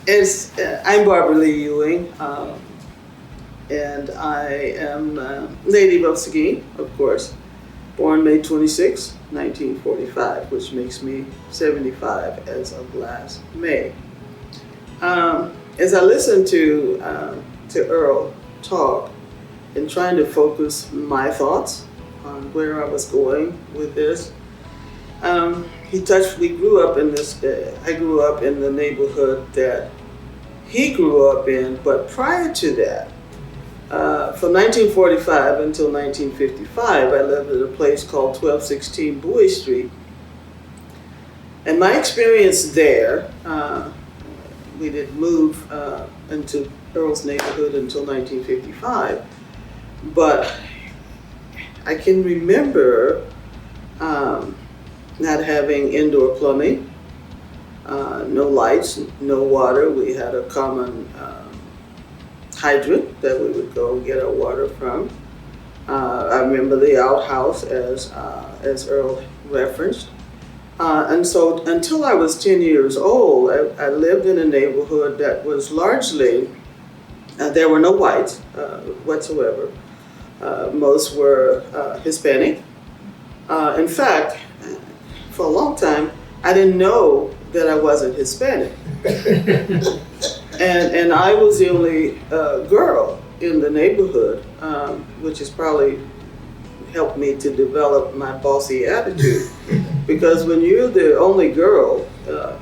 I'm Barbara Lee Ewing, and I am a native of Seguin, of course, born May 26, 1945, which makes me 75 as of last May. As I listened to Earl talk and trying to focus my thoughts on where I was going with this, we grew up in this, I grew up in the neighborhood that he grew up in, but prior to that, from 1945 until 1955, I lived at a place called 1216 Bowie Street. And my experience there, we didn't move into Earl's neighborhood until 1955, but I can remember not having indoor plumbing, no lights, no water. We had a common hydrant that we would go get our water from. I remember the outhouse as Earl referenced. And so until I was 10 years old, I lived in a neighborhood that was largely, there were no whites whatsoever. Most were Hispanic. In fact, for a long time, I didn't know that I wasn't Hispanic. and I was the only girl in the neighborhood, which has probably helped me to develop my bossy attitude. Because when you're the only girl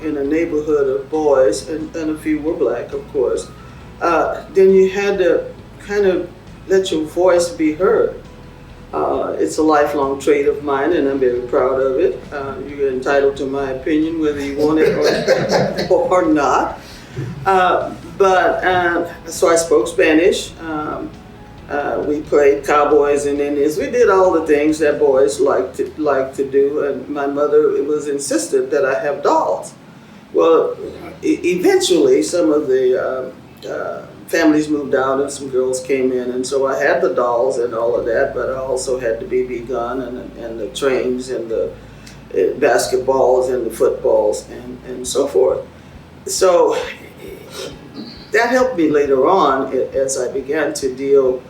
in a neighborhood of boys, and a few were black, of course, then you had to kind of let your voice be heard. It's a lifelong trait of mine, and I'm very proud of it. You're entitled to my opinion, whether you want it or not. So I spoke Spanish. We played cowboys and Indians. We did all the things that boys like to do. And my mother was insistent that I have dolls. Well, eventually, some of the families moved out and some girls came in, and so I had the dolls and all of that, but I also had the BB gun and the trains and the basketballs and the footballs and so forth. So that helped me later on as I began to deal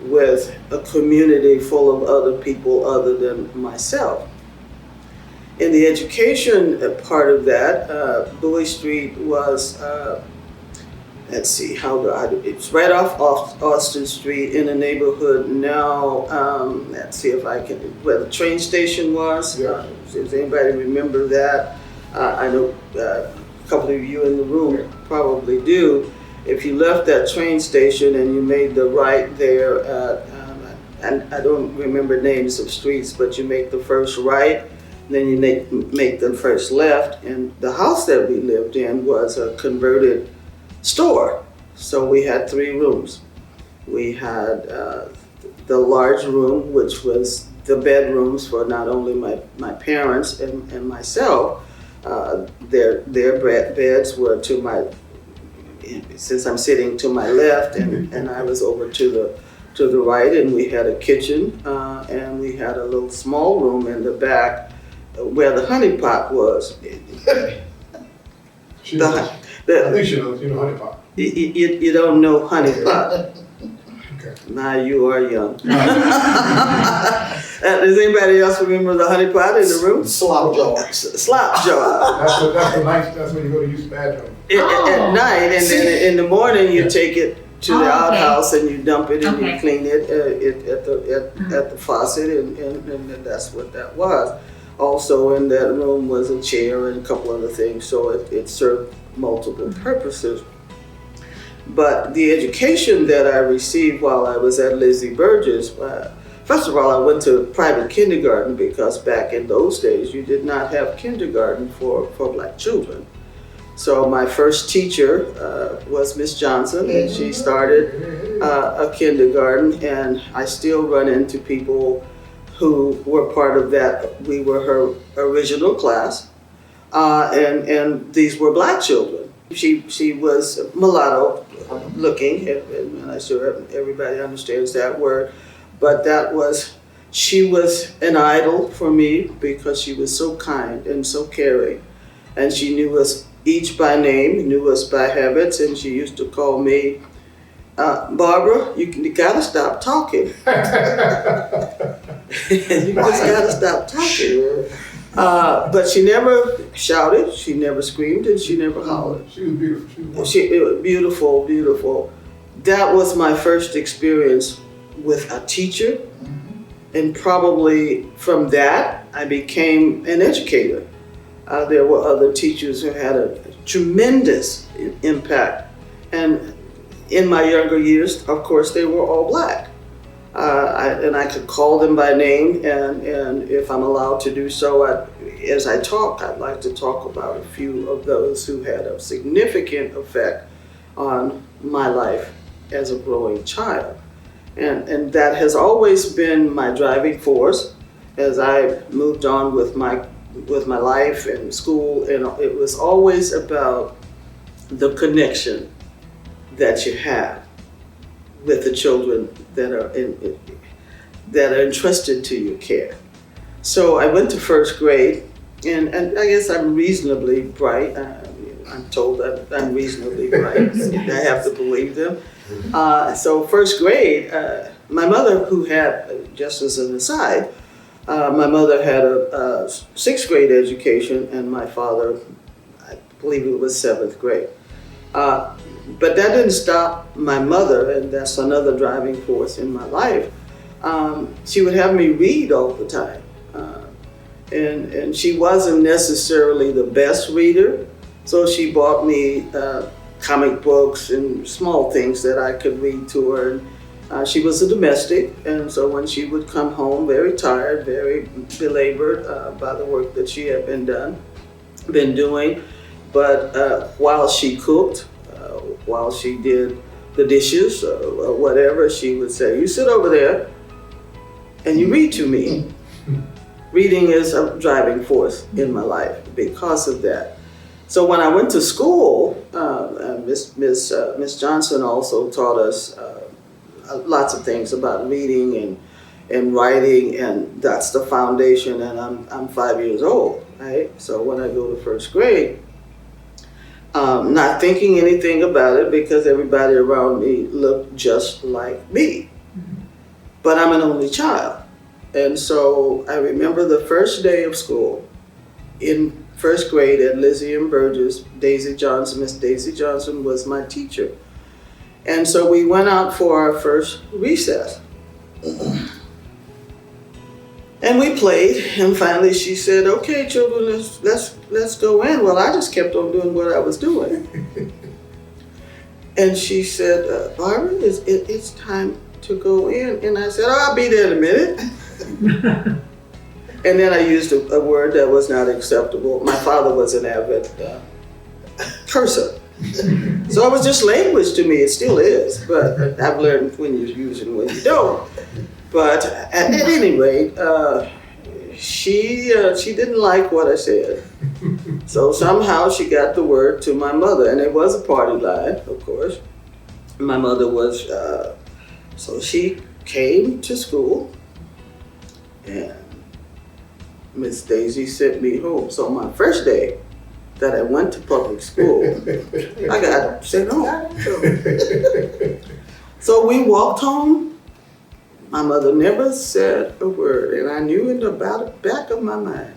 with a community full of other people other than myself. In the education part of that, Bowie Street was let's see, it's right off Austin Street in a neighborhood now, let's see if I can, where the train station was. Yeah. Does anybody remember that? I know a couple of you in the room probably do. If you left that train station and you made the right there and I don't remember names of streets, but you make the first right, then you make the first left, and the house that we lived in was a converted store. So we had 3 rooms. We had the large room, which was the bedrooms for not only my parents and myself. Their beds were to my, since I'm sitting to my left, and I was over to the right, and we had a kitchen, and we had a little small room in the back where the honey pot was. I think she knows, you know honey pot. You don't know honey pot. Okay. Now you are young. Does anybody else remember the honey pot in the room? Slop jar. Slop jar. That's when you go to use the bathroom. At night, and then in the morning you take it to the outhouse and you dump it and you clean it at the faucet, and that's what that was. Also in that room was a chair and a couple other things, so it served multiple purposes. But the education that I received while I was at Lizzie Burgess, first of all, I went to private kindergarten because back in those days you did not have kindergarten for black children. So my first teacher was Miss Johnson, and she started a kindergarten, and I still run into people who were part of that. We were her original class, and these were black children. She was mulatto looking, and I'm sure everybody understands that word, but she was an idol for me because she was so kind and so caring, and she knew us each by name, knew us by habits, and she used to call me, Barbara, you gotta stop talking. You just gotta stop talking. But she never shouted, she never screamed, and she never hollered. She was beautiful. Beautiful, beautiful. That was my first experience with a teacher, and probably from that I became an educator. There were other teachers who had a tremendous impact, and in my younger years, of course, they were all Black. And I could call them by name, and if I'm allowed to do so, as I talk, I'd like to talk about a few of those who had a significant effect on my life as a growing child. And that has always been my driving force as I moved on with my life and school, and it was always about the connection that you have with the children that are entrusted to your care. So I went to first grade, and I guess I'm reasonably bright. I'm told that I'm reasonably bright. I have to believe them. So first grade, my mother, who had, just as an aside, my mother had a sixth grade education, and my father, I believe it was seventh grade. But that didn't stop my mother, and that's another driving force in my life. She would have me read all the time. And she wasn't necessarily the best reader, so she bought me comic books and small things that I could read to her. She was a domestic, and so when she would come home very tired, very belabored by the work that she had been doing, but while she cooked, while she did the dishes or whatever, she would say, "You sit over there and you read to me." Reading is a driving force in my life because of that. So when I went to school, Miss Johnson also taught us lots of things about reading and writing, and that's the foundation. And I'm 5 years old, right? So when I go to first grade, not thinking anything about it because everybody around me looked just like me. But I'm an only child. And so I remember the first day of school in first grade at Lizzie and Burgess. Daisy Johnson, Miss Daisy Johnson was my teacher. And so we went out for our first recess. And we played, and finally she said, "Okay, children, let's go in." Well, I just kept on doing what I was doing. And she said, "Barbara, it's time to go in." And I said, "Oh, I'll be there in a minute." And then I used a word that was not acceptable. My father was an avid cursor. So it was just language to me. It still is, but I've learned when you use it and when you don't. But at any rate, she didn't like what I said. So somehow she got the word to my mother, and it was a party line, of course. My mother was, so she came to school, and Miss Daisy sent me home. So my first day that I went to public school, I got sent home. So we walked home. My mother never said a word, and I knew in the back of my mind,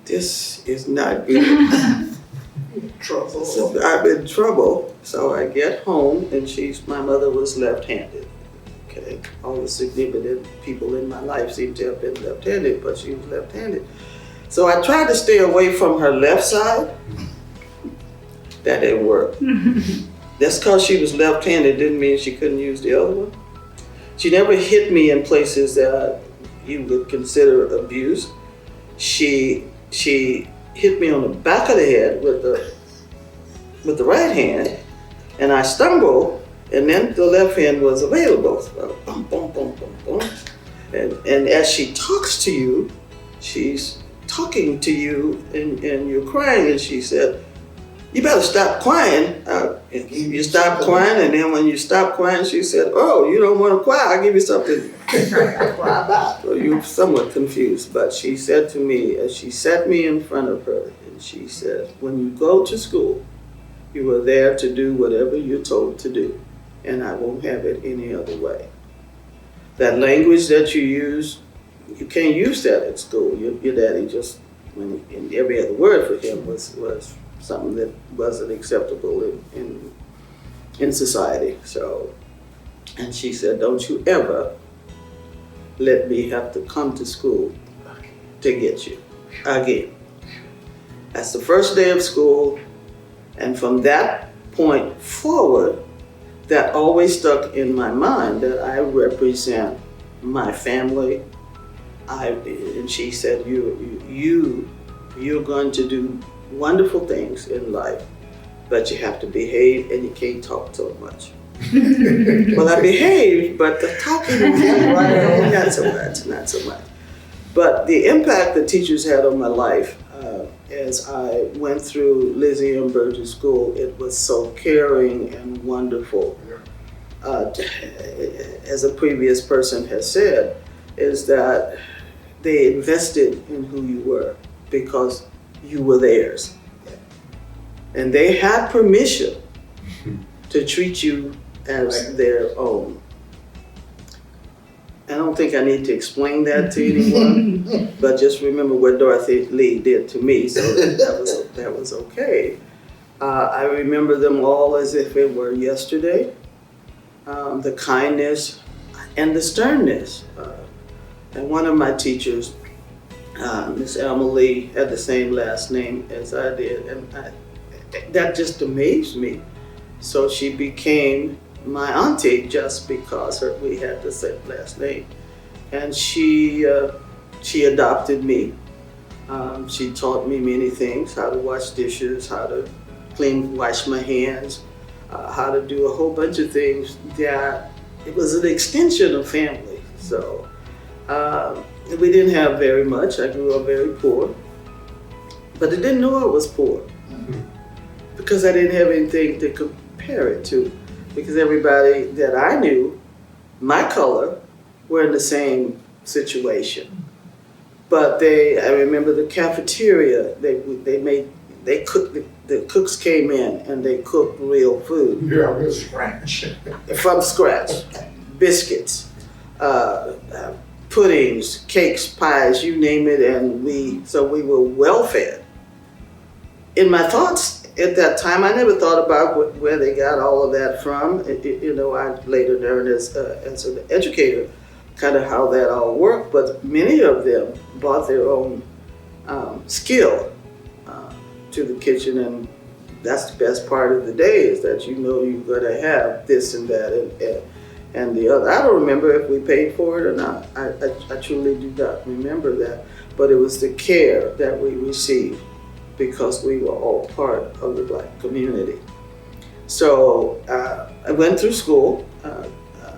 this is not good. Trouble. So I'm in trouble. So I get home, and my mother was left-handed. Okay, all the significant people in my life seem to have been left-handed, but she was left-handed. So I tried to stay away from her left side. That didn't work. Just because she was left-handed didn't mean she couldn't use the other one. She never hit me in places that you would consider abuse. She hit me on the back of the head with the right hand, and I stumbled, and then the left hand was available. So, boom, boom, boom, boom, boom. And as she talks to you, she's talking to you, and you're crying, and she said, "You better stop crying." You stop crying, and then when you stop crying, she said, "Oh, you don't want to cry? I'll give you something to cry about." So you're somewhat confused, but she said to me, as she sat me in front of her, and And she said, when you go to school, you are there to do whatever you're told to do, and I won't have it any other way. That language that you use, you can't use that at school. Your daddy just, and every other word for him was something that wasn't acceptable in society. So, and she said, don't you ever let me have to come to school to get you again. That's the first day of school, and from that point forward, that always stuck in my mind that I represent my family. And she said, you're going to do wonderful things in life, but you have to behave and you can't talk so much. Well, I behaved, but the talking, not so much. But the impact that teachers had on my life, as I went through Lizzie and Burgess School, it was so caring and wonderful. As a previous person has said, is that they invested in who you were because you were theirs. And they had permission to treat you as their own. I don't think I need to explain that to anyone, but just remember what Dorothy Lee did to me, so that was okay. I remember them all as if it were yesterday. The kindness and the sternness. And one of my teachers, Miss Emily, had the same last name as I did, and that just amazed me. So she became my auntie just because we had the same last name. And she adopted me. She taught me many things, how to wash dishes, how to wash my hands, how to do a whole bunch of things that it was an extension of family. So we didn't have very much. I grew up very poor, but I didn't know I was poor because I didn't have anything to compare it to. Because everybody that I knew, my color, were in the same situation. But I remember the cafeteria, they cooked, the cooks came in and they cooked real food. Yeah, from scratch. From scratch. Biscuits, puddings, cakes, pies, you name it, and we were well fed. In my thoughts at that time, I never thought about where they got all of that from. I later learned as an educator kind of how that all worked, but many of them brought their own skill to the kitchen, and that's the best part of the day, is that you're going to have this and that and the other. I don't remember if we paid for it or not. I truly do not remember that, but it was the care that we received because we were all part of the Black community. So I went through school.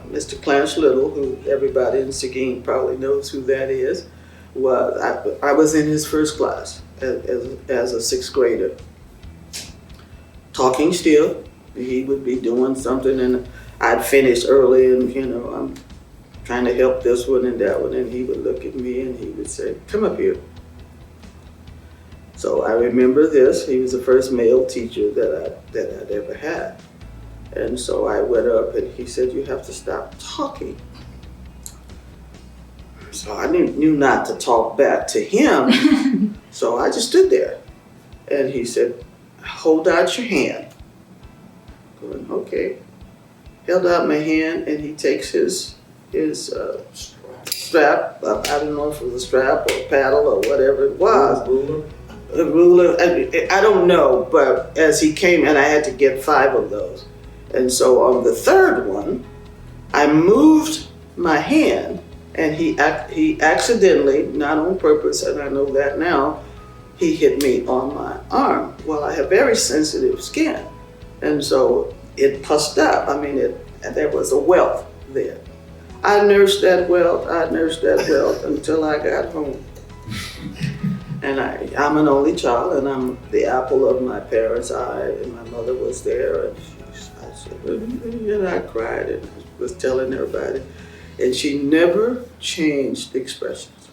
Mr. Clarence Little, who everybody in Seguin probably knows who that is, I was in his first class as a sixth grader. Talking still, he would be doing something and I'd finish early and I'm trying to help this one and that one, and he would look at me and he would say, come up here. So I remember this. He was the first male teacher that I'd ever had. And so I went up and he said, you have to stop talking. So I knew not to talk back to him. So I just stood there. And he said, hold out your hand. Going, okay. Held out my hand and he takes his strap, I don't know if it was a strap or a paddle or whatever it was. A ruler, I don't know, but as he came, and I had to get 5 of those. And so on the third one, I moved my hand, and he accidentally, not on purpose, and I know that now, he hit me on my arm. Well, I have very sensitive skin, and so it pussed up. I mean, there was a welt there. I nursed that welt until I got home. And I'm an only child, and I'm the apple of my parents' eye, and my mother was there, and I said, and I cried and was telling everybody. And she never changed expressions.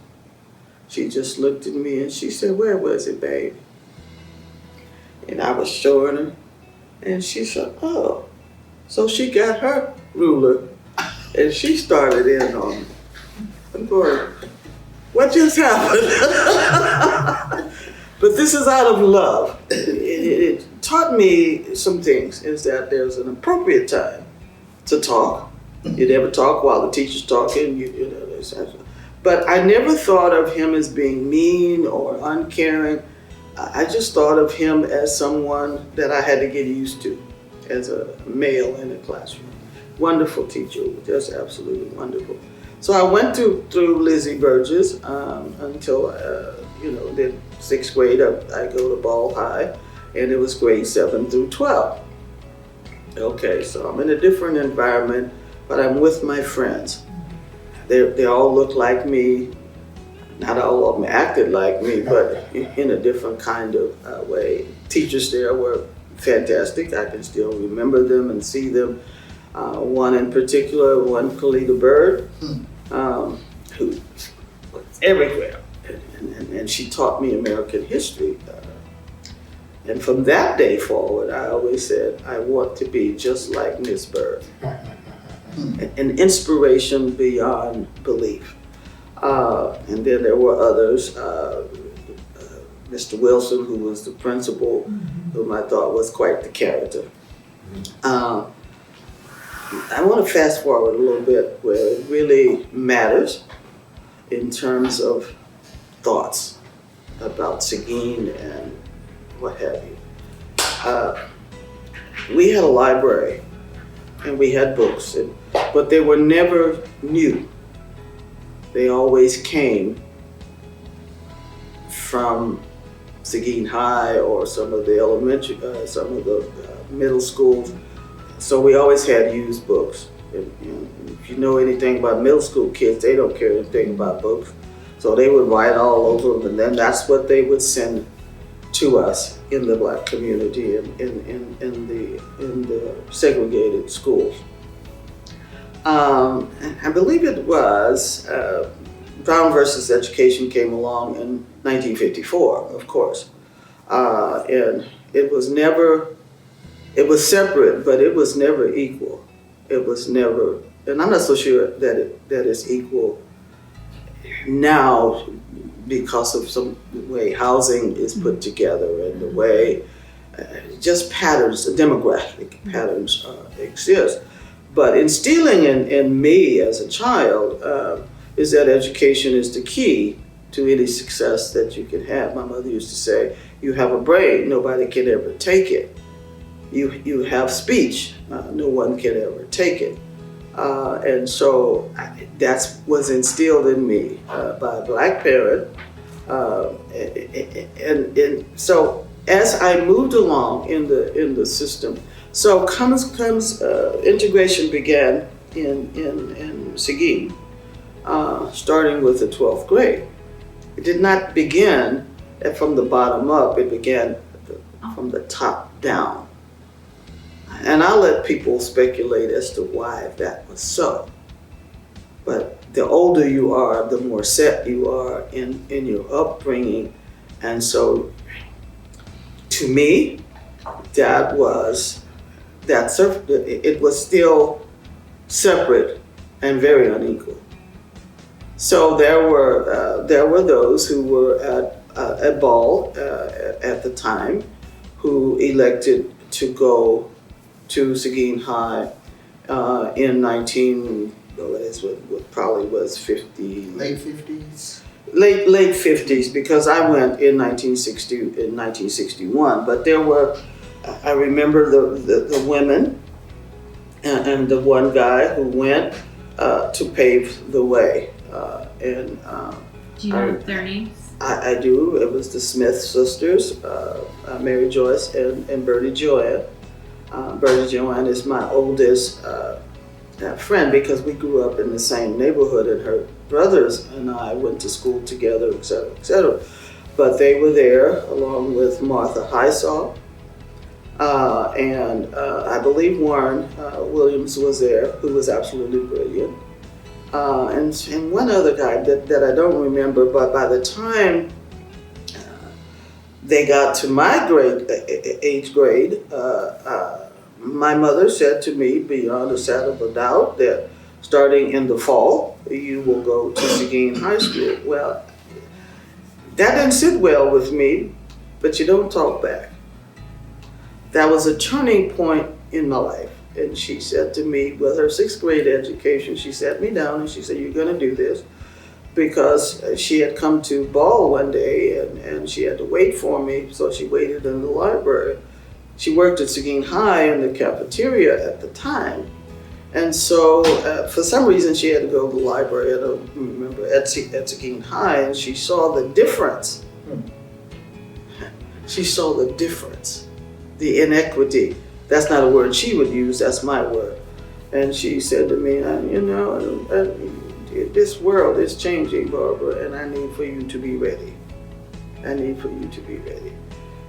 She just looked at me and she said, where was it, baby? And I was showing her, and she said, oh. So she got her ruler, and she started in on me. I'm going, what just happened? But this is out of love. It taught me some things, is that there's an appropriate time to talk. You never talk while the teacher's talking, but I never thought of him as being mean or uncaring. I just thought of him as someone that I had to get used to as a male in a classroom. Wonderful teacher, just absolutely wonderful. So I went through Lizzie Burgess until, then 6th grade, I go to Ball High, and it was grade 7 through 12. Okay, so I'm in a different environment, but I'm with my friends. They all look like me. Not all of them acted like me, but in a different kind of way. Teachers there were fantastic. I can still remember them and see them. One in particular, one Kalita Bird, who was everywhere. And she taught me American history. And from that day forward, I always said, I want to be just like Miss Bird. An inspiration beyond belief. And then there were others, Mr. Wilson, who was the principal, whom I thought was quite the character. I want to fast forward a little bit where it really matters in terms of thoughts about Seguin and what have you. We had a library and we had books, but they were never new. They always came from Seguin High or some of the middle schools. So we always had used books. If you know anything about middle school kids, they don't care anything about books. So they would write all over them, and then that's what they would send to us in the Black community in the segregated schools. I believe it was Brown versus Education came along in 1954, of course, and it was separate, but it was never equal. It was never, and I'm not so sure that it's equal now because of some way housing is put together and the way just patterns, demographic patterns exist. But instilling in me as a child is that education is the key to any success that you can have. My mother used to say, you have a brain, nobody can ever take it. You have speech, no one can ever take it. And so that was instilled in me by a Black parent. And so as I moved along in the system, so integration began in Seguin, starting with the 12th grade. It did not begin from the bottom up, it began from the top down. And I'll let people speculate as to why that was so. But the older you are, the more set you are in your upbringing. And so, to me, it was still separate and very unequal. So there were those who were at Ball at the time who elected to go to Seguin High in probably was 50. Late 50s? Late 50s, because I went in 1961. But there were, I remember the women and the one guy who went to pave the way. Do you know their names? I do. It was the Smith sisters, Mary Joyce and Bertie Joanne. Bertie Joanne is my oldest friend because we grew up in the same neighborhood, and her brothers and I went to school together, et cetera, et cetera. But they were there along with Martha Highsaw, and I believe Warren Williams was there, who was absolutely brilliant. And one other guy that I don't remember, but by the time they got to my age grade, my mother said to me, beyond a shadow of a doubt, that starting in the fall, you will go to Seguin High School. Well, that didn't sit well with me, but you don't talk back. That was a turning point in my life. And she said to me, with her 6th grade education, she sat me down and she said, you're going to do this. Because she had come to ball one day and she had to wait for me, so she waited in the library. She worked at Seguin High in the cafeteria at the time. And so for some reason she had to go to the library, I don't remember, at Seguin High, and she saw the difference. She saw the difference, the inequity. That's not a word she would use, that's my word. And she said to me, this world is changing, Barbara, and I need for you to be ready. I need for you to be ready.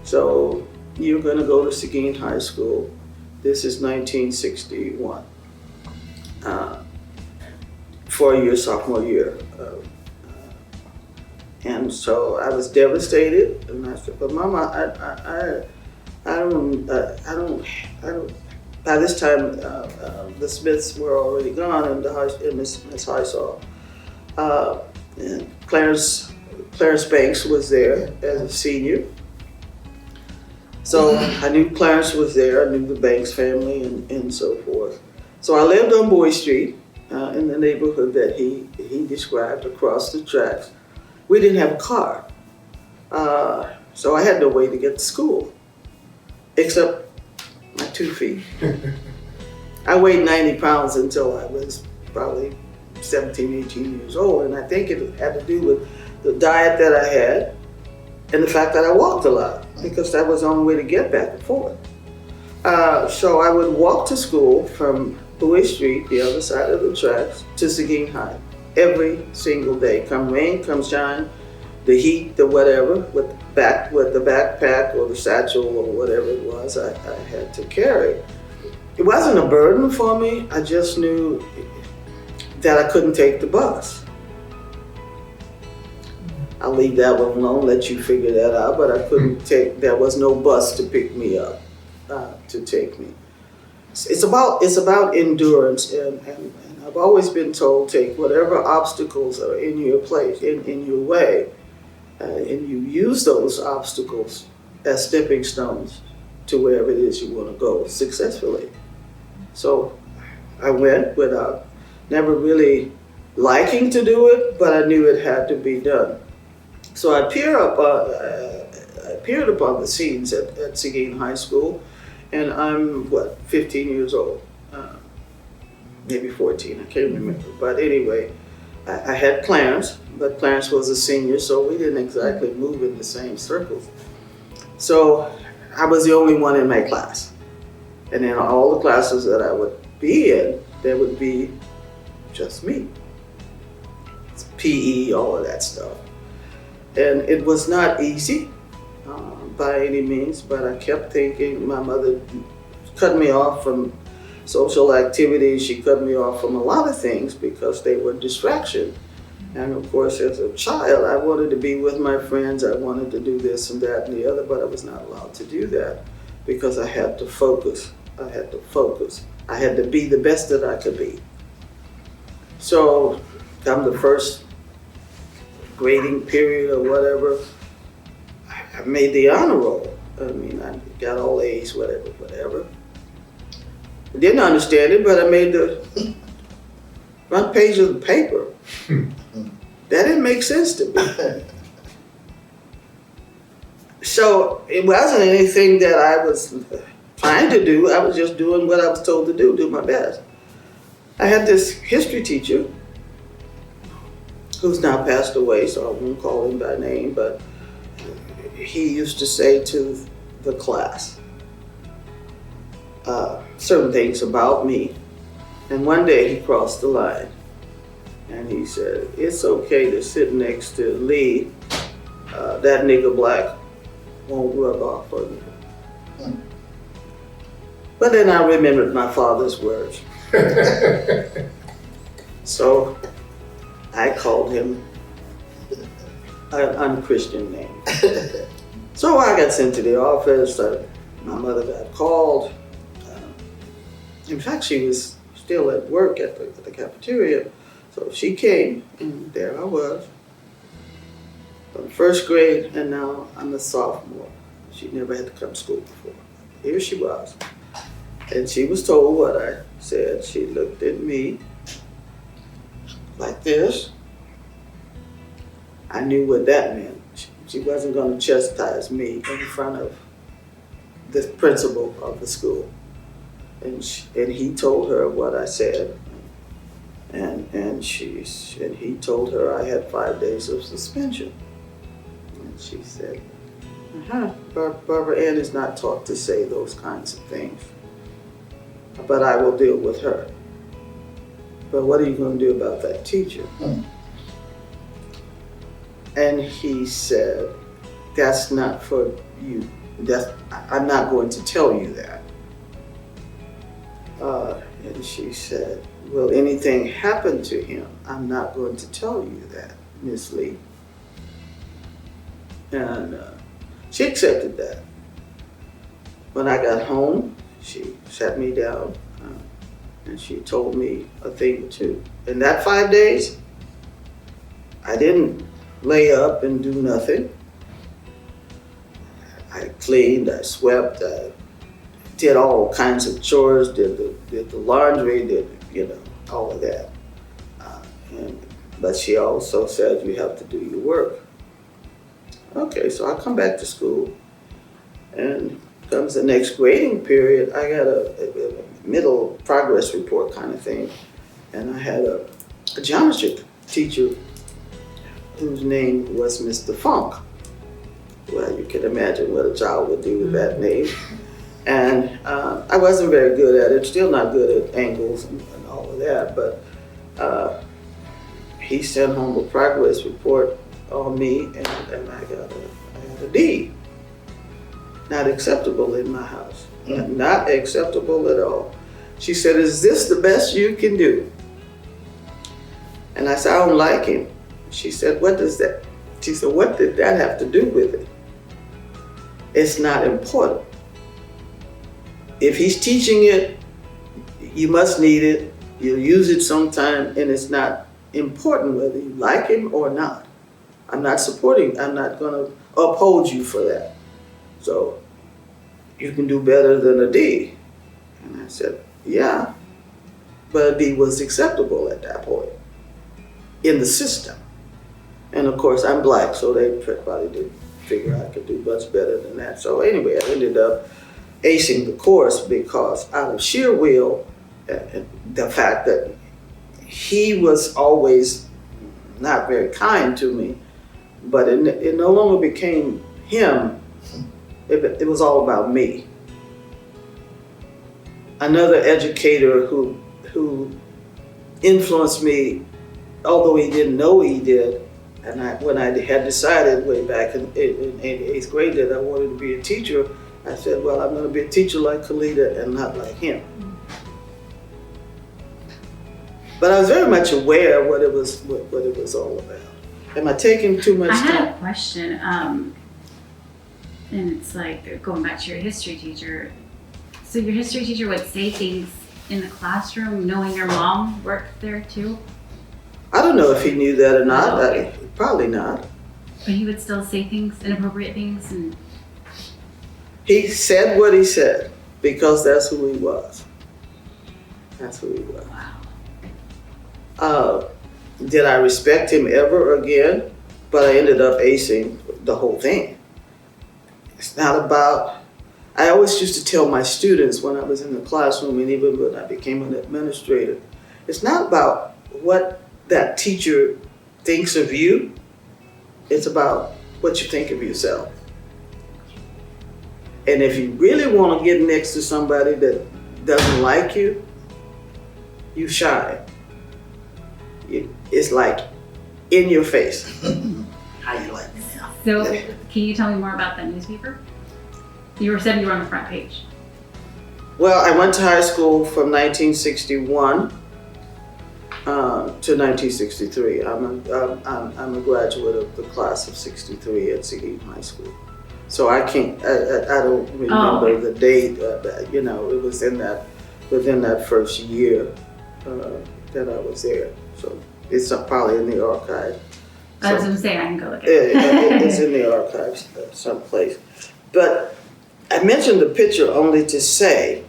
So you're going to go to Seguin High School. This is 1961, for your sophomore year. And so I was devastated, and I said, but Mama, I don't. By this time, the Smiths were already gone, and Miss Highsaw. And Clarence Banks was there as a senior. So I knew Clarence was there, I knew the Banks family and so forth. So I lived on Boy Street in the neighborhood that he described across the tracks. We didn't have a car, so I had no way to get to school, except my 2 feet. I weighed 90 pounds until I was probably 17, 18 years old, and I think it had to do with the diet that I had and the fact that I walked a lot, because that was the only way to get back and forth. So I would walk to school from Bowie Street, the other side of the tracks, to Seguin High every single day. Come rain, come shine, the heat, the whatever, with the backpack or the satchel or whatever it was I had to carry. It wasn't a burden for me. I just knew that I couldn't take the bus. I'll leave that one alone, let you figure that out, but I couldn't there was no bus to pick me up, to take me. It's about endurance, and I've always been told, take whatever obstacles are in your place, in your way, and you use those obstacles as stepping stones to wherever it is you want to go successfully. So I went without never really liking to do it, but I knew it had to be done. So I appeared upon the scenes at Seguin High School, and I'm 15 years old, maybe 14, I can't remember. But anyway, I had Clarence, but Clarence was a senior, so we didn't exactly move in the same circles. So I was the only one in my class. And in all the classes that I would be in, there would be just me. PE, all of that stuff. And it was not easy by any means, but I kept thinking. My mother cut me off from social activities. She cut me off from a lot of things because they were distraction. And of course, as a child, I wanted to be with my friends. I wanted to do this and that and the other, but I was not allowed to do that because I had to focus. I had to be the best that I could be. So come the first grading period or whatever, I made the honor roll. I mean, I got all A's, whatever. I didn't understand it, but I made the front page of the paper. That didn't make sense to me. So it wasn't anything that I was trying to do. I was just doing what I was told to do my best. I had this history teacher who's now passed away, so I won't call him by name, but he used to say to the class certain things about me. And one day he crossed the line and he said, it's okay to sit next to Lee, that nigger black won't rub off on you. But then I remembered my father's words. So I called him an unchristian name. So I got sent to the office. My mother got called. In fact, she was still at work at the cafeteria. So she came, and there I was. From first grade, and now I'm a sophomore. She never had to come to school before. Here she was. And she was told what I said. She looked at me like this. I knew what that meant. She wasn't going to chastise me in front of the principal of the school. And he told her what I said. And he told her I had 5 days of suspension. And she said, Barbara Ann is not taught to say those kinds of things, but I will deal with her. But what are you going to do about that teacher? And he said, that's not for you. I'm not going to tell you that. And she said, will anything happen to him? I'm not going to tell you that, Miss Lee. And she accepted that. When I got home, she sat me down and she told me a thing or two. In that 5 days, I didn't lay up and do nothing. I cleaned, I swept, I did all kinds of chores, did the laundry, did all of that. But she also said, you have to do your work. Okay, so I come back to school, and comes the next grading period. I got a middle progress report kind of thing, and I had a geometry teacher whose name was Mr. Funk. Well, you can imagine what a child would do with that name. And I wasn't very good at it, still not good at angles and all of that, but he sent home a progress report on me, and I got a D. Not acceptable in my house. Not acceptable at all. She said, is this the best you can do? And I said, I don't like him. She said, what does that? She said, what did that have to do with it? It's not important. If he's teaching it, you must need it. You'll use it sometime, and it's not important whether you like him or not. I'm not going to uphold you for that. So you can do better than a D. And I said, yeah, but a D was acceptable at that point in the system. And of course, I'm black, so they probably didn't figure I could do much better than that. So anyway, I ended up acing the course because out of sheer will, the fact that he was always not very kind to me, but it no longer became him. It was all about me. Another educator who influenced me, although he didn't know he did, and when I had decided way back in 8th grade that I wanted to be a teacher, I said, well, I'm going to be a teacher like Khalida and not like him. But I was very much aware of what it was all about. Am I taking too much time? I had a question, and it's like going back to your history teacher. So your history teacher would say things in the classroom knowing your mom worked there too? I don't know if he knew that or not. Oh, okay. Probably not. But he would still say things, inappropriate things, and He said what he said because that's who he was. That's who he was. wow. Did I respect him ever again? But I ended up acing the whole thing. It's not about, I always used to tell my students when I was in the classroom and even when I became an administrator, it's not about what that teacher thinks of you, it's about what you think of yourself. And if you really want to get next to somebody that doesn't like you, you shine. It's like in your face. How you like me now? So can you tell me more about that newspaper? You said you were on the front page. Well, I went to high school from 1961 to 1963. I'm a graduate of the class of '63 at Seguin High School. So I can't, I don't remember the date, you know, it was within that first year that I was there. So it's probably in the archive. I was going to say, I can go look at it. It's in the archives someplace. But I mentioned the picture only to say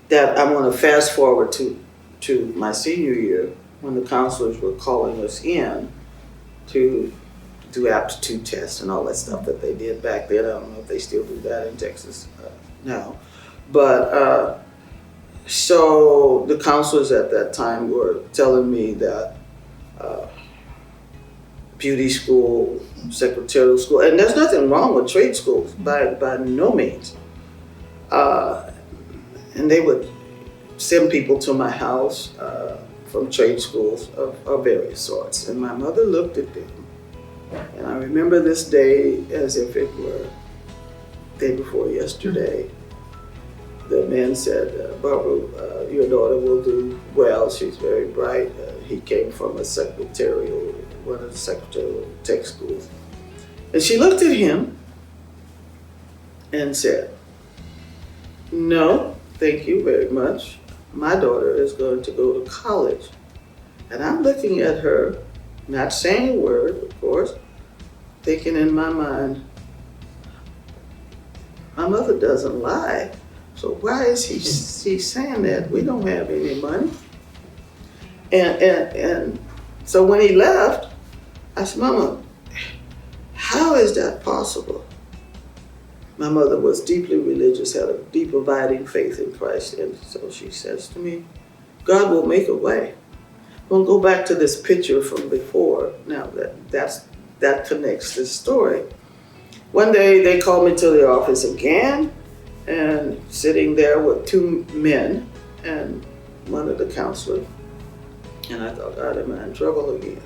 that I want to fast forward to my senior year when the counselors were calling us in to do aptitude tests and all that stuff that they did back then. I don't know if they still do that in Texas now. But so the counselors at that time were telling me that beauty school, secretarial school, and there's nothing wrong with trade schools by no means. And they would send people to my house from trade schools of various sorts. And my mother looked at them. And I remember this day as if it were day before yesterday. The man said, Barbara, your daughter will do well. She's very bright. He came from one of the secretarial tech schools. And she looked at him and said, no, thank you very much. My daughter is going to go to college. And I'm looking at her, not saying a word, of course, thinking in my mind, my mother doesn't lie. So why is he saying that? We don't have any money. And so when he left, I said, Mama, how is that possible? My mother was deeply religious, had a deep abiding faith in Christ. And so she says to me, God will make a way. We'll go back to this picture from before. Now that connects this story. One day they called me to the office again, and sitting there with two men and one of the counselors. And I thought, God, am I in trouble again?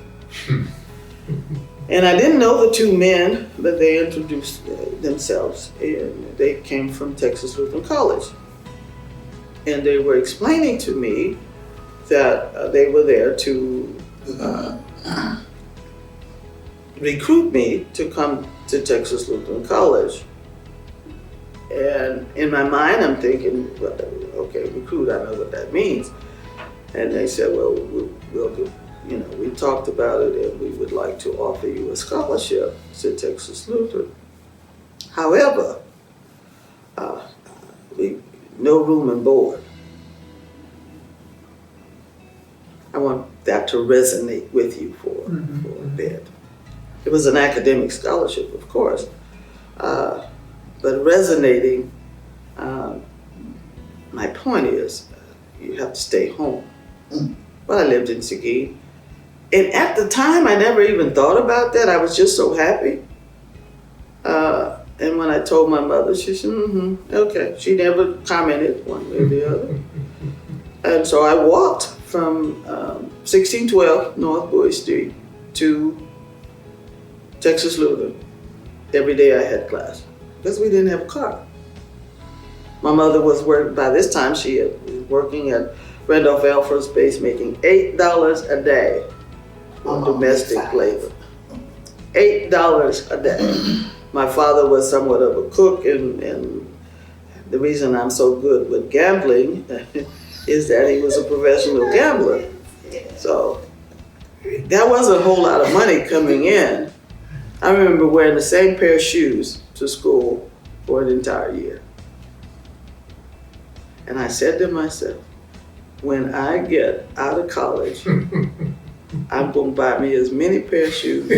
And I didn't know the two men, but they introduced themselves, and they came from Texas Lutheran College. And they were explaining to me that they were there to recruit me to come to Texas Lutheran College. And in my mind, I'm thinking, well, okay, recruit, I know what that means. And they said, well, we'll do, you know, we talked about it and we would like to offer you a scholarship to Texas Lutheran. However, no room and board. I want that to resonate with you for a bit. It was an academic scholarship, of course, but resonating, my point is, you have to stay home. Well, I lived in Seguin. And at the time, I never even thought about that. I was just so happy. And when I told my mother, she said, okay. She never commented one way or the other. And so I walked from 1612 North Bowie Street to Texas Lutheran. Every day I had class because we didn't have a car. My mother was working, by this time she was working at Randolph Air Force Base, making $8 a day on domestic labor. $8 a day. My father was somewhat of a cook, and the reason I'm so good with gambling is that he was a professional gambler. So that wasn't a whole lot of money coming in. I remember wearing the same pair of shoes to school for an entire year. And I said to myself, when I get out of college, I'm going to buy me as many pair of shoes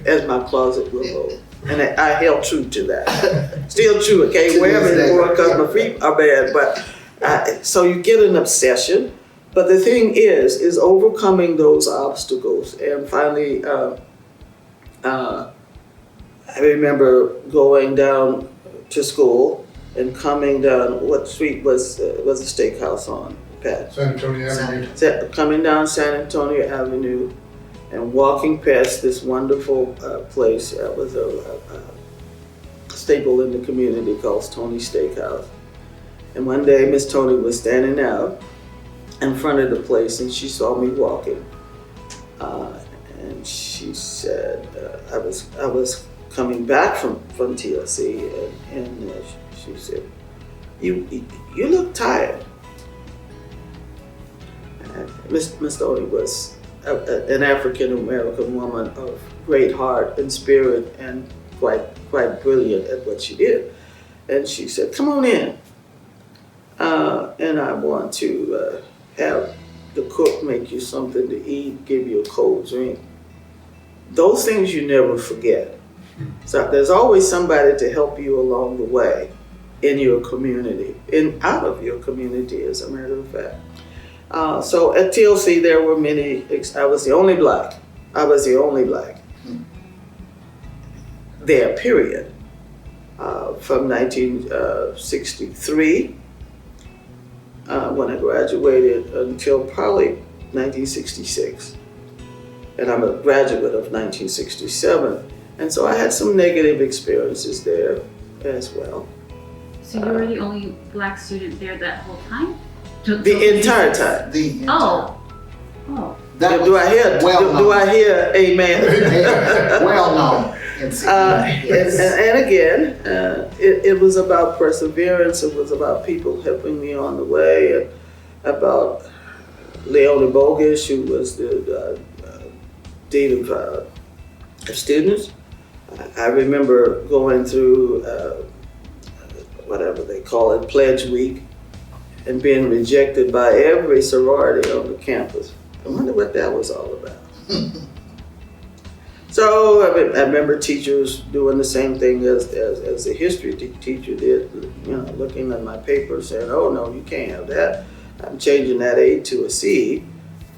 as my closet will hold. And I held true to that. Still true, I can't wear them anymore because my feet are bad. But so you get an obsession. But the thing is overcoming those obstacles. And finally, I remember going down to school and coming down, what street was the steakhouse on, Pat? San Antonio Avenue. Coming down San Antonio Avenue and walking past this wonderful place that was a staple in the community called Tony's Steakhouse. And one day Miss Tony was standing out in front of the place and she saw me walking. And she said, I was coming back from TLC, and she said, "You look tired." Miss Stoney was an African American woman of great heart and spirit, and quite brilliant at what she did. And she said, "Come on in, and I want to have the cook make you something to eat, give you a cold drink." Those things you never forget. So there's always somebody to help you along the way in your community, and out of your community, as a matter of fact. So at TLC there were many. I was the only black. There, period. From 1963, when I graduated, until probably 1966. And I'm a graduate of 1967. And so I had some negative experiences there as well. So you were the only black student there that whole time? The entire time. Oh. Do I hear amen? Well known. And again, it was about perseverance. It was about people helping me on the way, and about Leonie Bogish, who was the dean of students. I remember going through whatever they call it, Pledge Week, and being rejected by every sorority on the campus. I wonder what that was all about. So I remember teachers doing the same thing as the history teacher did, looking at my paper saying, "Oh no, you can't have that. I'm changing that A to a C,"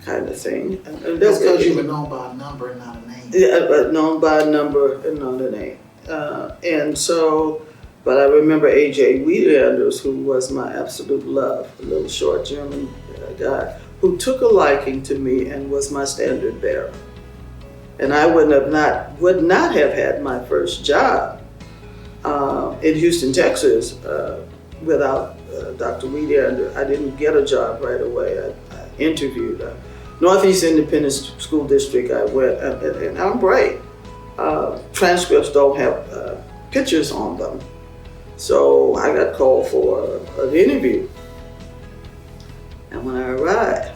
kind of thing. And that's because you were known by a number and not a name. Yeah, known by a number and not a name. And so, but I remember A.J. Wiedeanders, who was my absolute love, a little short German guy, who took a liking to me and was my standard bearer. And I would not have had my first job in Houston, Texas, without Dr. Wiedeander. I didn't get a job right away. I interviewed. Northeast Independent School District, I went, and I'm bright. Transcripts don't have pictures on them. So I got called for an interview. And when I arrived,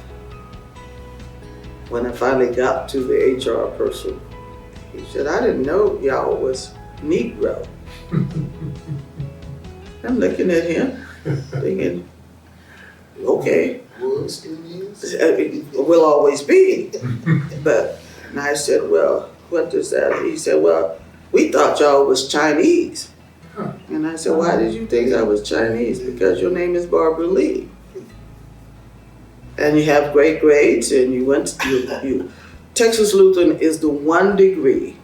when I finally got to the HR person, he said, "I didn't know y'all was Negro." I'm looking at him, thinking, okay. Will always be. And I said, "Well, what does that?" He said, "Well, we thought y'all was Chinese." And I said, "Why did you think I was Chinese?" "Because your name is Barbara Lee. And you have great grades, and you went to Texas Lutheran is the one degree,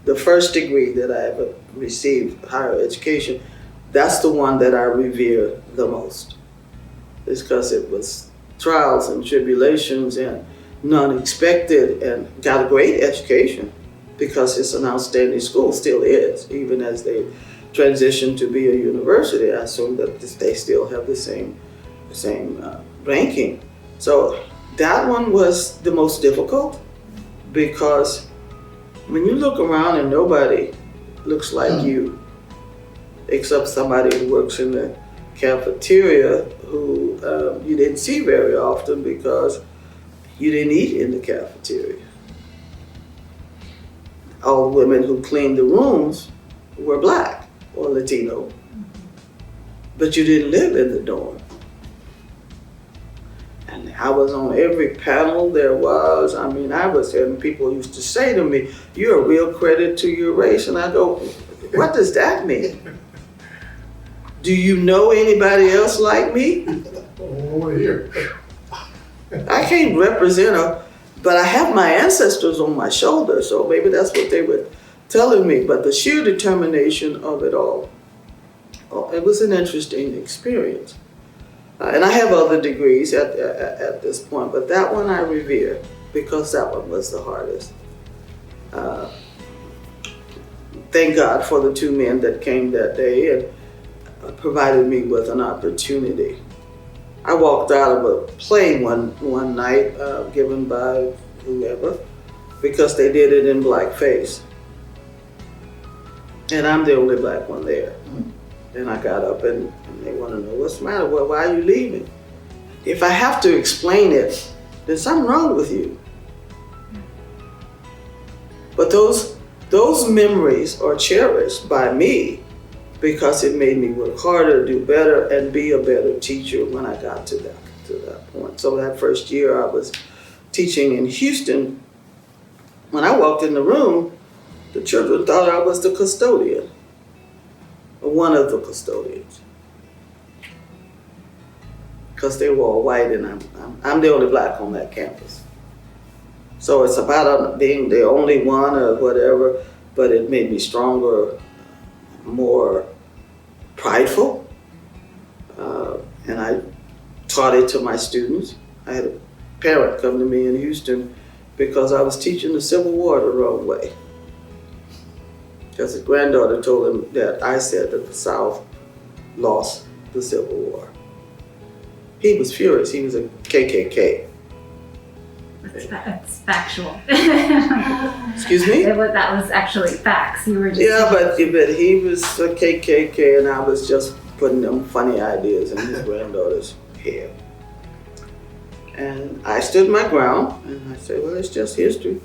the first degree that I ever received, higher education. That's the one that I revere the most. It's because it was trials and tribulations and none expected, and got a great education because it's an outstanding school, still is, even as they transition to be a university. I assume that they still have the same ranking. So that one was the most difficult, because when you look around and nobody looks like you, except somebody who works in the cafeteria, who you didn't see very often because you didn't eat in the cafeteria. All women who cleaned the rooms were black or Latino, but you didn't live in the dorm. And I was on every panel there was. I mean, and people used to say to me, "You're a real credit to your race." And I go, "What does that mean? Do you know anybody else like me?" Oh, here. I can't represent but I have my ancestors on my shoulder, so maybe that's what they were telling me. But the sheer determination of it all, it was an interesting experience. And I have other degrees at this point, but that one I revere because that one was the hardest. Thank God for the two men that came that day and provided me with an opportunity. I walked out of a play one night given by whoever because they did it in blackface. And I'm the only black one there. And I got up and they want to know, what's the matter? Well, why are you leaving? If I have to explain it, there's something wrong with you. But those memories are cherished by me because it made me work harder, do better, and be a better teacher when I got to that point. So that first year I was teaching in Houston. When I walked in the room, the children thought I was the custodian, or one of the custodians, because they were all white and I'm the only black on that campus. So it's about being the only one or whatever, but it made me stronger, more prideful, and I taught it to my students. I had a parent come to me in Houston because I was teaching the Civil War the wrong way. Because his granddaughter told him that I said that the South lost the Civil War. He was furious. He was a KKK. That's factual. Excuse me? That was actually facts. You were just But he was a KKK and I was just putting them funny ideas in his granddaughter's head. And I stood my ground and I said, well, it's just history.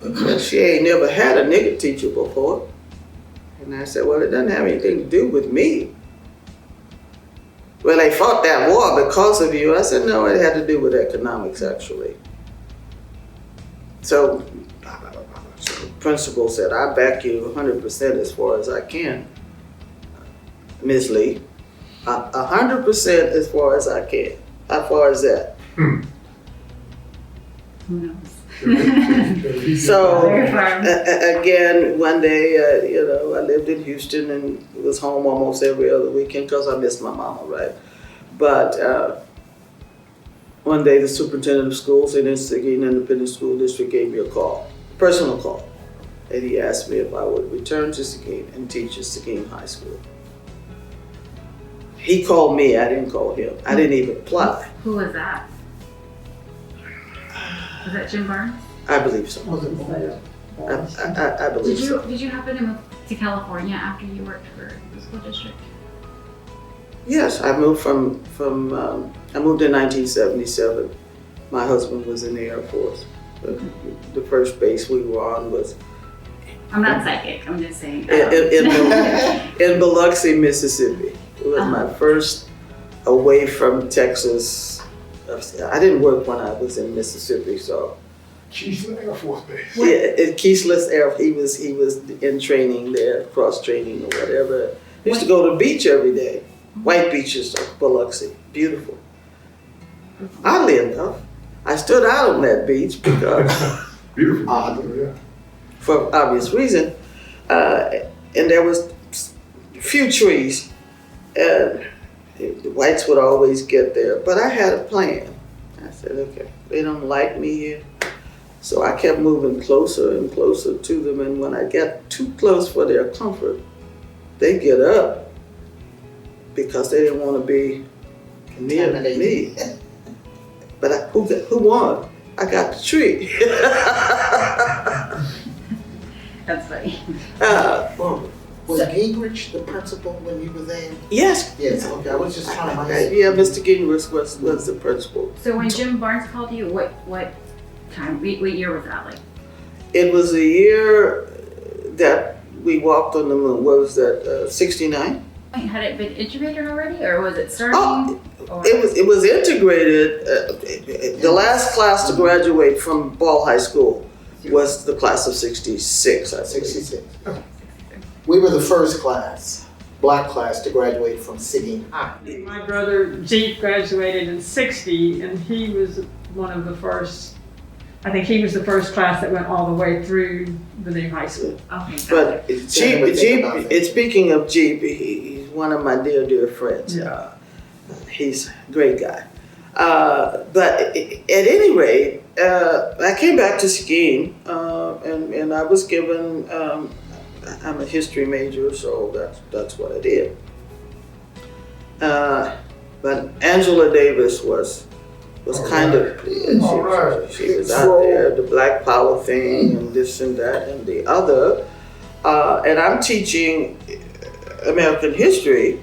But she ain't never had a nigger teacher before. And I said, well, it doesn't have anything to do with me. Well, they fought that war because of you. I said, no, it had to do with economics, actually. So the principal said, I back you 100% as far as I can, Ms. Lee. 100% as far as I can. How far is that? Who knows? So, Very firm. again, one day, I lived in Houston and was home almost every other weekend because I missed my mama, right? But one day, the superintendent of schools in the Seguin Independent School District gave me a call, personal call, and he asked me if I would return to Seguin and teach at Seguin High School. He called me, I didn't call him. I didn't even apply. Who was that? Was that Jim Barnes? I believe so. Was it Boyd? I believe so. Did you happen to move to California after you worked for the school district? Yes, I moved I moved in 1977. My husband was in the Air Force. The first base we were on was I'm not psychic, I'm just saying. in Biloxi, Mississippi. It was my first away from Texas. I didn't work when I was in Mississippi, so. Keesler Air Force Base. Yeah, at Keesler Air, he was in training there, cross training or whatever. He used to go to the beach every day. White beaches of Biloxi, beautiful. Oddly enough, I stood out on that beach because, Beautiful. Yeah. for obvious reason, and there was few trees, and the whites would always get there. But I had a plan. I said, okay, they don't like me here. So I kept moving closer and closer to them, and when I got too close for their comfort, they get up because they didn't want to be near me. But who won? I got the tree. That's funny. Was Gingrich the principal when you were there? Yes. Yes, okay, I was just trying to understand. Yeah, Mr. Gingrich was the principal. So when Jim Barnes called you, what time, what year was that like? It was the year that we walked on the moon. What was that, 69? Had it been integrated already, or was it starting? Oh, or? it was integrated. The last class to graduate from Ball High School was the class of 66, I think. 66. We were the first class, black class, to graduate from Seguin High. My brother Jeep graduated in '60, and he was one of the first. I think he was the first class that went all the way through the new high school. Okay, But Jeep, speaking of Jeep, he's one of my dear friends. He's a great guy. But at any rate, I came back to Seguin, and I was given. I'm a history major, so that's what I did. But Angela Davis was kind of, she was out there, the Black Power thing and this and that and the other. and I'm teaching American history.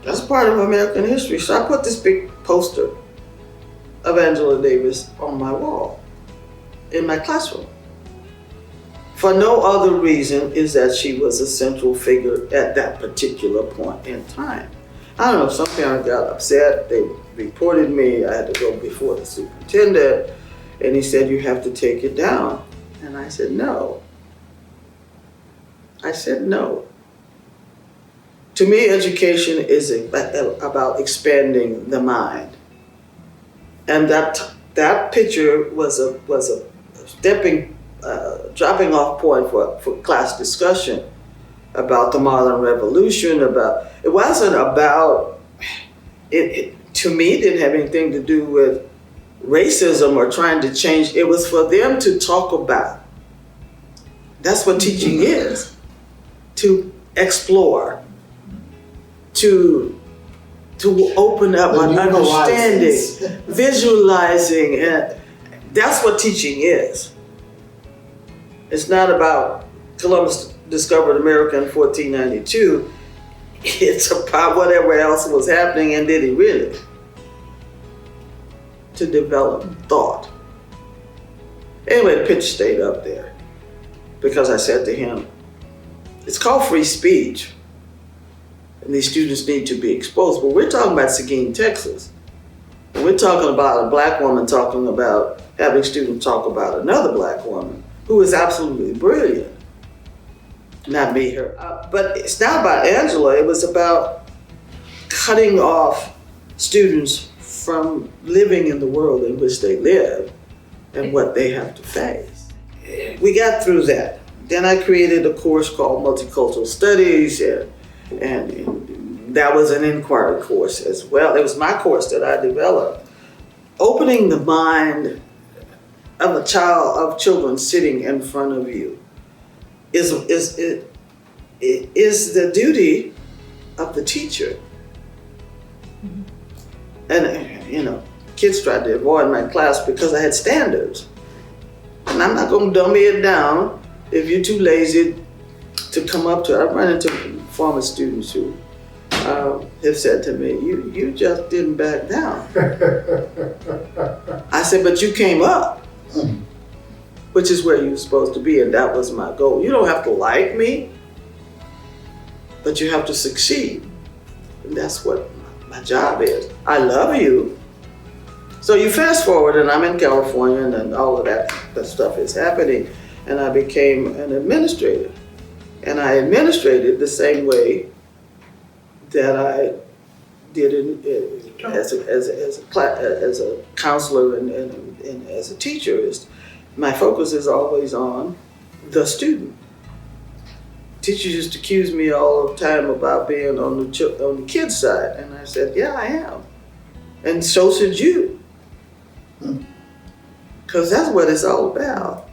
That's part of American history. So I put this big poster of Angela Davis on my wall in my classroom. For no other reason is that she was a central figure at that particular point in time. I don't know, some parents got upset. They reported me. I had to go before the superintendent, and he said, you have to take it down. And I said, no. I said, no. To me, education is about expanding the mind. And that picture was a dropping off point for class discussion about the modern revolution. It wasn't about, to me, it didn't have anything to do with racism or trying to change. It was for them to talk about. That's what teaching is. To explore, to open up an understanding, visualizing, and that's what teaching is. It's not about Columbus discovered America in 1492. It's about whatever else was happening, and did he really? To develop thought. Anyway, the pitch stayed up there because I said to him, it's called free speech, and these students need to be exposed. But we're talking about Seguin, Texas. And we're talking about a black woman talking about having students talk about another black woman who is absolutely brilliant. Not me, her. But it's not about Angela. It was about cutting off students from living in the world in which they live and what they have to face. We got through that. Then I created a course called Multicultural Studies, and that was an inquiry course as well. It was my course that I developed. Opening the mind of children sitting in front of you is the duty of the teacher. And kids tried to avoid my class because I had standards. And I'm not going to dummy it down if you're too lazy to come up to it. I've run into former students who have said to me, you just didn't back down. I said, but you came up, which is where you're supposed to be, and that was my goal. You don't have to like me, but you have to succeed. And that's what my job is. I love you. So you fast forward, and I'm in California, and all of that stuff is happening, and I became an administrator. And I administrated the same way that I did as a counselor and as a teacher. My focus is always on the student. Teachers used to accuse me all the time about being on the kids' side, and I said, yeah, I am. And so should you. Because that's what it's all about.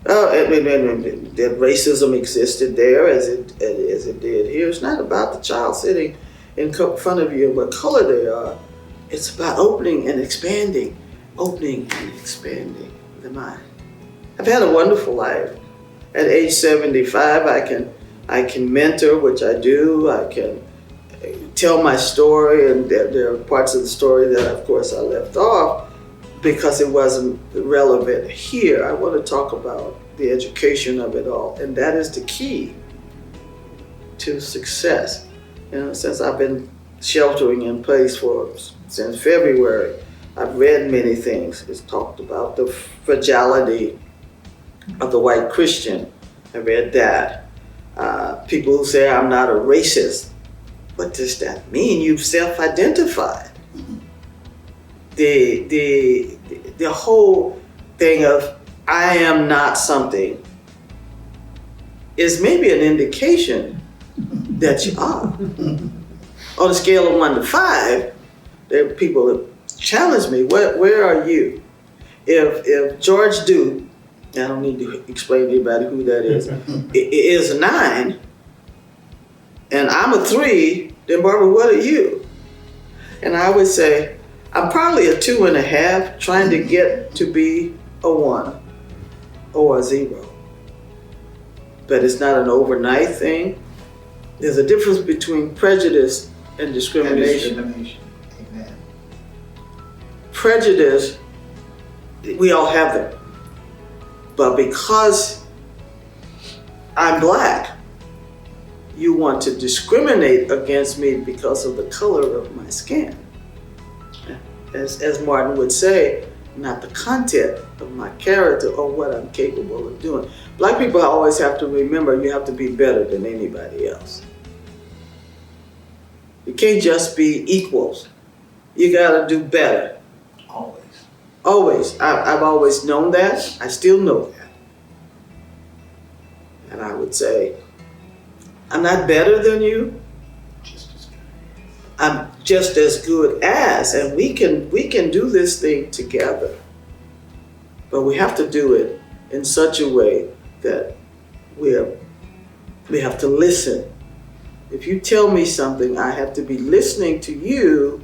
That racism existed there as it did here. It's not about the child sitting in front of you and what color they are. It's about opening and expanding the mind. I've had a wonderful life. At age 75, I can mentor, which I do. I can tell my story, and there are parts of the story that, of course, I left off because it wasn't relevant here. I want to talk about the education of it all, and that is the key to success. Since I've been sheltering in place since February, I've read many things. It's talked about the fragility of the white Christian. I read that. People who say I'm not a racist. What does that mean? You've self-identified. The whole thing of I am not something is maybe an indication that you are. On a scale of 1 to 5, there are people that challenge me, where are you? If George Duke, I don't need to explain to anybody who that is a 9, and I'm a 3, then Barbara, what are you? And I would say, I'm probably a 2.5, trying to get to be a 1 or a 0. but it's not an overnight thing. There's a difference between prejudice and discrimination. Amen. Prejudice, we all have them. But because I'm black, you want to discriminate against me because of the color of my skin. As Martin would say, not the content of my character or what I'm capable of doing. Black people always have to remember you have to be better than anybody else. You can't just be equals. You gotta do better. Always. Always. I've always known that. I still know that. And I would say, I'm not better than you. Just as good. I'm just as good as, and we can do this thing together. But we have to do it in such a way that we have to listen. If you tell me something, I have to be listening to you,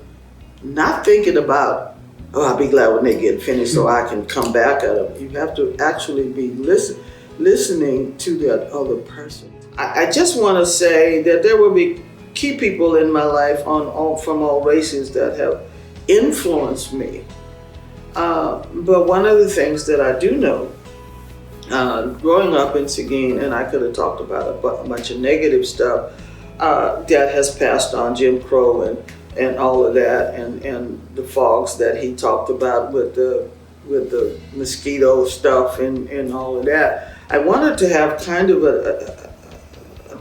not thinking about, oh, I'll be glad when they get finished so I can come back at them. You have to actually be listening to that other person. I just want to say that there will be key people in my life from all races that have influenced me. But one of the things that I do know, growing up in Seguin, and I could have talked about a bunch of negative stuff that has passed on, Jim Crow and all of that, and the fogs that he talked about with the mosquito stuff and all of that. I wanted to have kind of a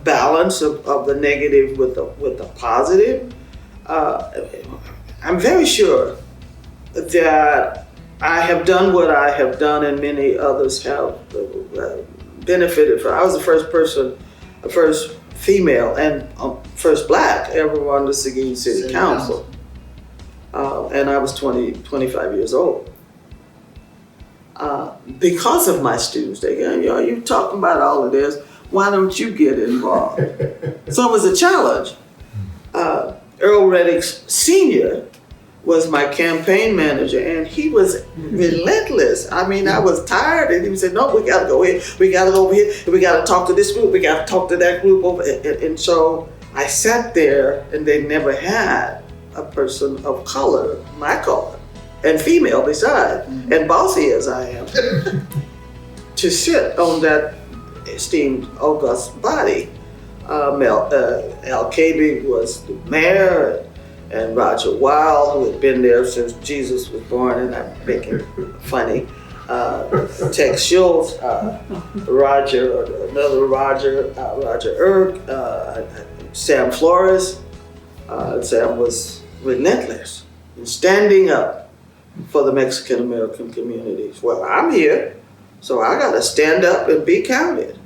balance of the negative with the positive. I'm very sure that I have done what I have done, and many others have benefited from. I was the first female and first black ever on the Seguin City Council. And I was 25 years old. Because of my students, they go, you talking about all of this, why don't you get involved? So it was a challenge. Earl Reddick Sr. was my campaign manager, and he was relentless. I mean, I was tired, and he said, no, we gotta go here, we gotta go over here, we gotta talk to this group, we gotta talk to that group over. And so I sat there, and they never had a person of color, my color, and female besides, and bossy as I am, to sit on that esteemed august body. Al Caby was the mayor, and Roger Wilde, who had been there since Jesus was born, and I'm making funny. Tex Schultz, Roger Erck, Sam Flores. Sam was relentless in standing up for the Mexican American communities. Well, I'm here, so I got to stand up and be counted.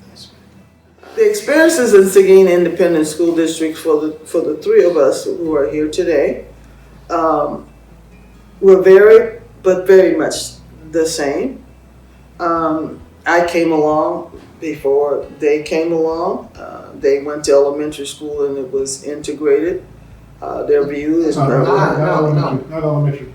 The experiences in Seguin Independent School District for the three of us who are here today were very much the same. I came along before they came along. They went to elementary school and it was integrated. Their view is Not elementary.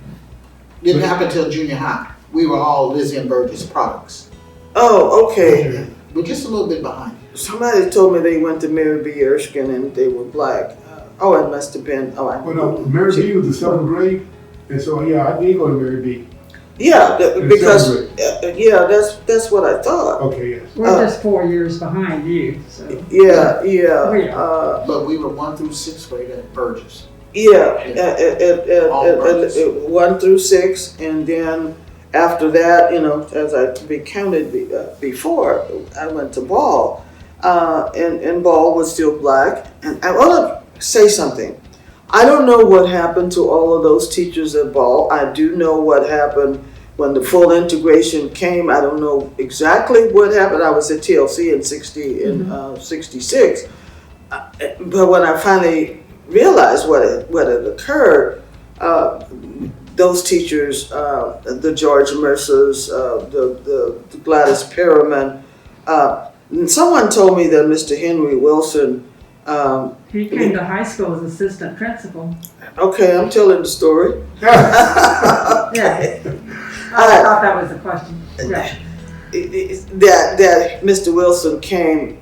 Didn't happen till junior high. We were all Lizzie and Burgess products. Oh, okay. We're just a little bit behind. Somebody told me they went to Mary B. Erskine and they were black. It must have been. Well, no, Mary B. was the 7th grade, and so yeah, I did go to Mary B. Yeah, because that's what I thought. Okay, yes. We're just 4 years behind you, so. Yeah. But we were 1 through 6th grade at Burgess. Yeah, 1 through 6, and then after that, as I recounted before, I went to Ball, and Ball was still black. And I want to say something. I don't know what happened to all of those teachers at Ball. I do know what happened when the full integration came. I don't know exactly what happened. I was at TLC in 66. But when I finally realized what had occurred, those teachers, the George Mercers, the Gladys Perriman, someone told me that Mr. Henry Wilson. He came to high school as assistant principal. Okay, I'm telling the story. Yeah. I thought that was the question. Yeah. that Mr. Wilson came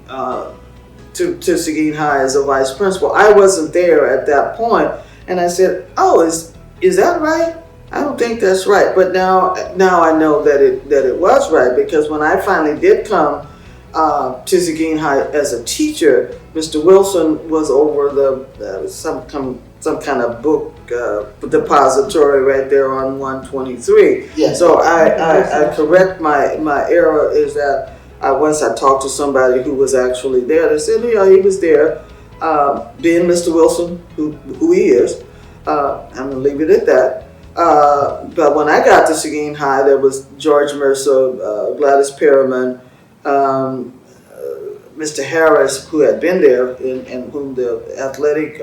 to Seguin High as a vice principal. I wasn't there at that point, and I said, "Oh, is that right? I don't think that's right." But now I know that it was right, because when I finally did come to Seguin High as a teacher, Mr. Wilson was over some kind of book depository right there on 123. Yes. So I correct my error, is that once I talked to somebody who was actually there, they said, yeah, he was there, being Mr. Wilson, who he is. I'm gonna leave it at that. But when I got to Seguin High, there was George Mercer, Gladys Perriman, Mr. Harris, who had been there, and whom the athletic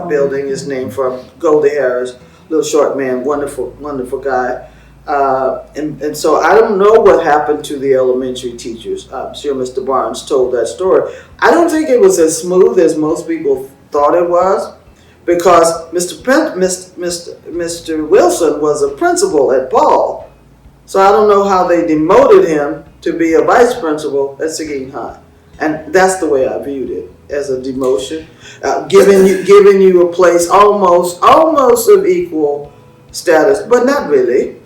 building is named for, Goldie Harris, little short man, wonderful guy. And so I don't know what happened to the elementary teachers. I'm sure Mr. Barnes told that story. I don't think it was as smooth as most people thought it was, because Mr. Wilson was a principal at Ball. So I don't know how they demoted him to be a vice principal at Seguin High. And that's the way I viewed it, as a demotion, giving you a place almost of equal status, but not really.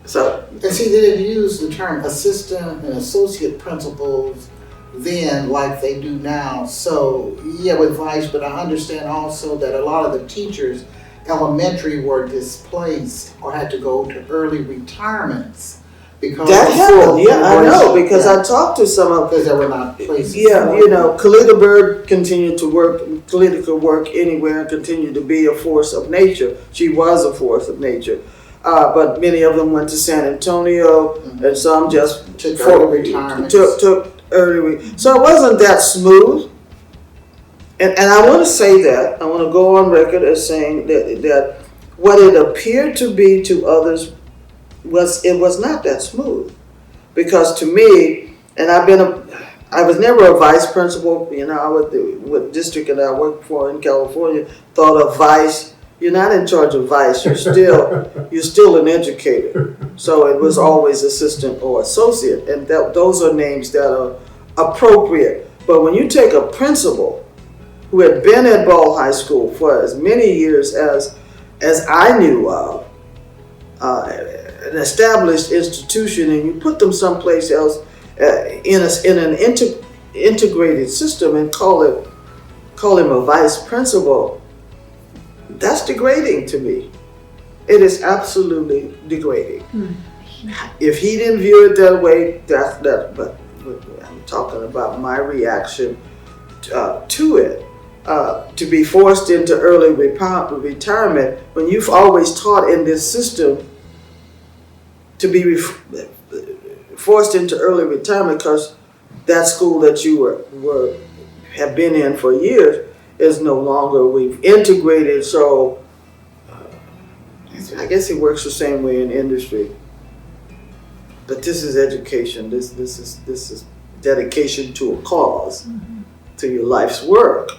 So, And see, they didn't use the term assistant and associate principals then like they do now. So, yeah, with vice, but I understand also that a lot of the teachers, elementary, were displaced or had to go to early retornaments. Because that happened, yeah, I know, because I talked to some of, because there were not places. yeah, you know, Kalita Bird continued to work. Kalita could work anywhere and continue to be a force of nature. She was a force of nature. But many of them went to San Antonio, and some just took early retirement. Took early. So it wasn't that smooth. And I want to say that, I want to go on record as saying that what it appeared to be to others was not that smooth, because to me, and I was never a vice principal. You know, what district that I worked for in California thought of vice. You're not in charge of vice. You're still an educator. So it was always assistant or associate, and those are names that are appropriate. But when you take a principal who had been at Ball High School for as many years as I knew of, an established institution, and you put them someplace else in an integrated system and call him a vice principal, that's degrading to me. It is absolutely degrading. If he didn't view it that way, but I'm talking about my reaction to it. To be forced into early retirement when you've always taught in this system, to be forced into early retirement because that school that you have been in for years is no longer. We've integrated, so I guess it works the same way in industry. But this is education. This is dedication to a cause, to your life's work.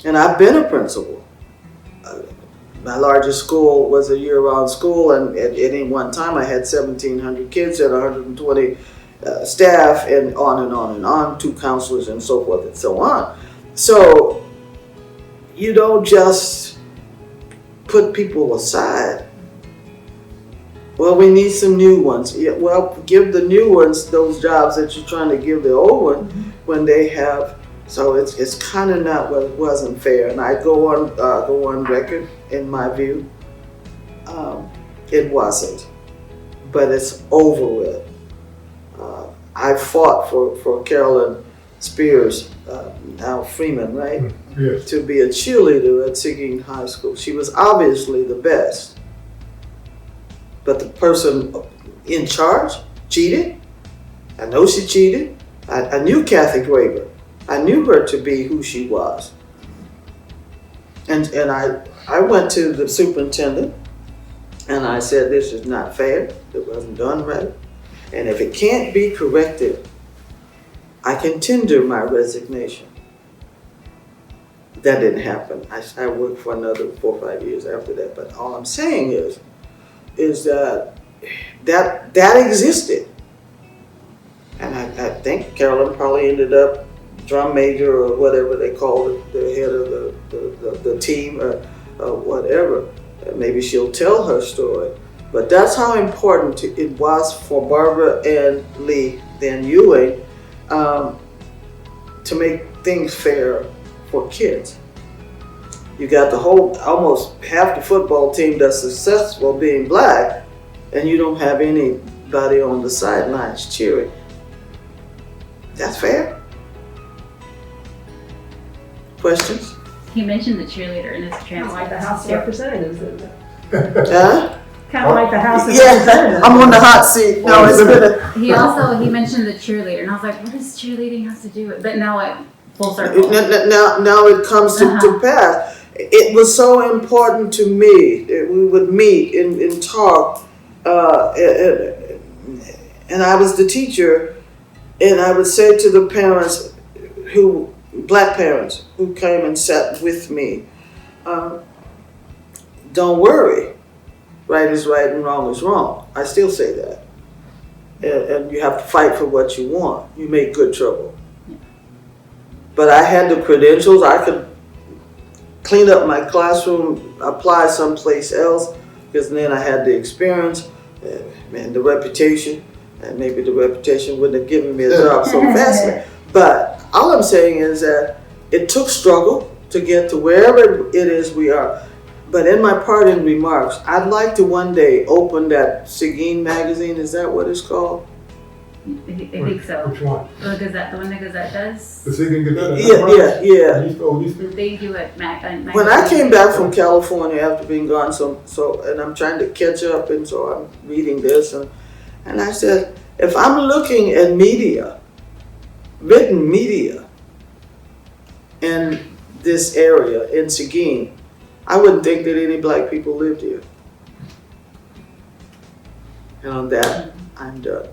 And I've been a principal. My largest school was a year-round school, and at any one time I had 1,700 kids and 120 staff, and on and on and on, 2 counselors and so forth and so on. So you don't just put people aside. Well, we need some new ones. Yeah, well, give the new ones those jobs that you're trying to give the old one when they have. So it's kind of not what wasn't fair, and I go on record in my view. It wasn't, but it's over with. I fought for Carolyn Spears, now Freeman, right? Yes. To be a cheerleader at Seguin High School. She was obviously the best, but the person in charge cheated. I know she cheated. I knew Kathy Graber. I knew her to be who she was. And I went to the superintendent and I said, this is not fair. It wasn't done right. And if it can't be corrected, I can tender my resignation. That didn't happen. I worked for another 4 or 5 years after that. But all I'm saying is is that existed. And I think Carolyn probably ended up drum major or whatever they call it, the head of the team or whatever. Maybe she'll tell her story. But that's how important it was for Barbara and Lee, then Ewing, to make things fair for kids. You got the whole, almost half the football team that's successful being black, and you don't have anybody on the sidelines cheering. That's fair? Questions? He mentioned the cheerleader in his Kind of transcript. like the House of Representatives, isn't it? Huh? Kind of like the House of Yeah, Representatives. I'm on the hot seat. No, it's been He mentioned the cheerleader, and I was like, what does cheerleading have to do with? But now it full circle. now it comes to pass. It was so important to me that we would meet and talk, and I was the teacher, and I would say to the parents, black parents who came and sat with me, don't worry, right is right and wrong is wrong. I still say that. And you have to fight for what you want. You make good trouble. But I had the credentials. I could clean up my classroom, apply someplace else, because then I had the experience and the reputation. And maybe the reputation wouldn't have given me a job so fast. But all I'm saying is that it took struggle to get to wherever it is we are. But in my parting remarks, I'd like to one day open that Seguin magazine. Is that what it's called? I think so. Which one? The Gazette, the one the Gazette does. The Seguin Gazette? Yeah. These people? They do it. When I came back from California after being gone, and I'm trying to catch up, and so I'm reading this, and I said, if I'm looking at media, written media, in this area, in Seguin, I wouldn't think that any black people lived here. And on that, I'm done.